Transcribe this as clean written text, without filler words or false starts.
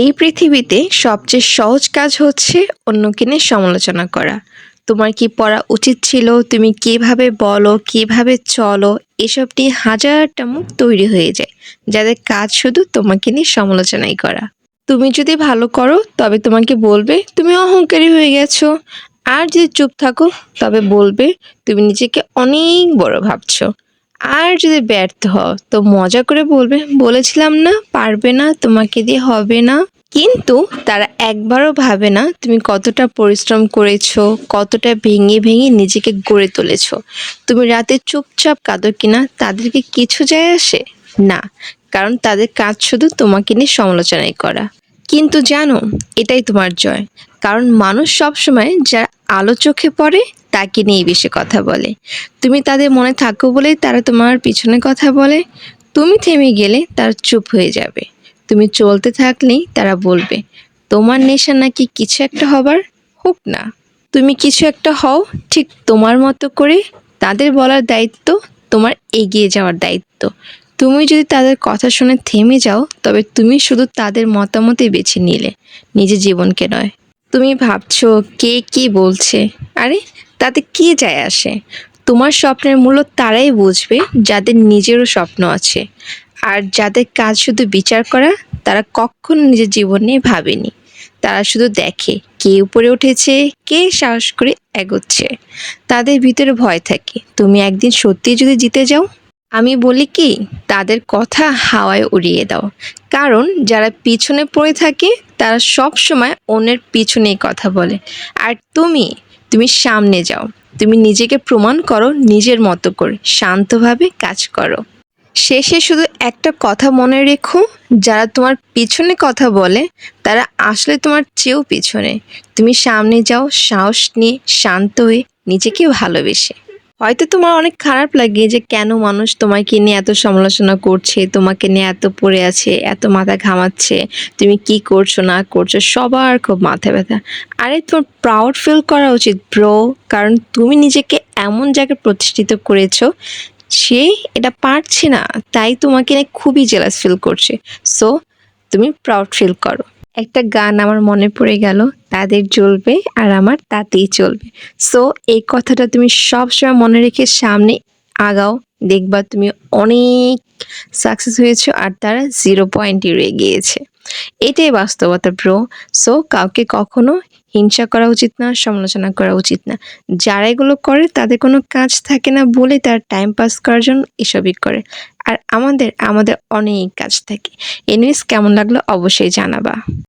এই পৃথিবীতে সবচেয়ে সহজ কাজ হচ্ছে অন্যকে নিয়ে সমালোচনা করা। তোমার কি পড়া উচিত ছিল? তুমি কিভাবে বলো, কিভাবে চলো, এসব নিয়ে হাজারটা মুখ তৈরি হয়ে যায়, যাদের কাজ শুধু তোমাকে নিয়ে সমালোচনাই করা। তুমি যদি ভালো করো তবে তোমাকে বলবে তুমি অহংকারী হয়ে গেছো। আর যদি চুপ থাকো তবে বলবে তুমি নিজেকে অনেক বড় ভাবছো। আর যদি ব্যর্থ হও তো মজা করে বলবে বলেছিলাম না পারবে না, তোমাকে দিয়ে হবে না। কিন্তু তারা একবারও ভাবে না তুমি কতটা পরিশ্রম করেছো, কতটা ভেঙে ভেঙে নিজেকে গড়ে তুলেছো। তুমি রাতে চুপচাপ কাঁদো কিনা তাদেরকে কিছু যায় আসে না, কারণ তাদের কাজ শুধু তোমাকে নিয়ে সমালোচনাই করা। কিন্তু জানো, এটাই তোমার জয়। কারণ মানুষ সবসময় যার আলো চোখে পড়ে তাকে নিয়েই বেশি কথা বলে। তুমি তাদের মনে থাকো বলেই তারা তোমার পিছনে কথা বলে। তুমি থেমে গেলে তারা চুপ হয়ে যাবে। তুমি চলতে থাকলেই তারা বলবে তোমার নেশা নাকি কিছু একটা হবার, হোক না। তুমি কিছু একটা হও ঠিক তোমার মতো করে। তাদের বলার দায়িত্ব তোমার এগিয়ে যাওয়ার দায়িত্ব। তুমি যদি তাদের কথা শুনে থেমে যাও তবে তুমি শুধু তাদের মতামতই বেছে নিলে, নিজের জীবনকে নয়। তুমি ভাবছো কে কি বলছে, আরে তাতে কি যায় আসে। তোমার স্বপ্নের মূল্য তারাই বুঝবে যাদের নিজেরও স্বপ্ন আছে। আর যাদের কাজ শুধু বিচার করা, তারা কখনো নিজের জীবন নিয়ে ভাবেনি। তারা শুধু দেখে কে উপরে উঠেছে, কে সাহস করে এগোচ্ছে। তাদের ভিতরে ভয় থাকে তুমি একদিন সত্যি যদি জিতে যাও। আমি বলি কি, তাদের কথা হাওয়ায় উড়িয়ে দাও। কারণ যারা পিছনে পড়ে থাকে তারা সব সময় অন্যের পিছনেই কথা বলে। আর তুমি সামনে যাও। তুমি নিজেকে প্রমাণ করো নিজের মতো করে, শান্তভাবে কাজ করো। শেষে শুধু একটা কথা মনে রেখো, যারা তোমার পিছনে কথা বলে তারা আসলে তোমার চেয়েও পিছনে। তুমি সামনে যাও সাহস নিয়ে, শান্ত হয়ে, নিজেকে ভালোবেসে। হয়তো তোমার অনেক খারাপ লাগে যে কেন মানুষ তোমাকে নিয়ে এত সমালোচনা করছে, তোমাকে নিয়ে এত পড়ে আছে, এত মাথা ঘামাচ্ছে, তুমি কি করছো না করছো, সবার খুব মাথা ব্যথা। আরে তোমার প্রাউড ফিল করা উচিত ব্রো। কারণ তুমি নিজেকে এমন জায়গায় প্রতিষ্ঠিত করেছো, সে এটা পারছে না, তাই তোমাকে নিয়ে খুবই জেলাস ফিল করছে। সো তুমি প্রাউড ফিল করো। একটা গান আমার মনে পড়ে গেল, তাদের জ্বলবে আর আমার তাতেই চলবে। সো এই কথাটা তুমি সবসময় মনে রেখে সামনে আগাও, দেখবা তুমি অনেক সাকসেস হয়েছো আর তারা 0 পয়েন্টে রয়ে গিয়েছে। এটাই বাস্তবতা ব্রো। সো কাউকে কখনো হিংসা করা উচিত না, সমালোচনা করা উচিত না। যারা এগুলো করে তাদের কোনো কাজ থাকে না বলে তারা টাইম পাস করার জন্য এসবই করে। আর আমাদের আমাদের অনেক কাজ থাকে। এনিওয়েজ, কেমন লাগলো অবশ্যই জানাবা।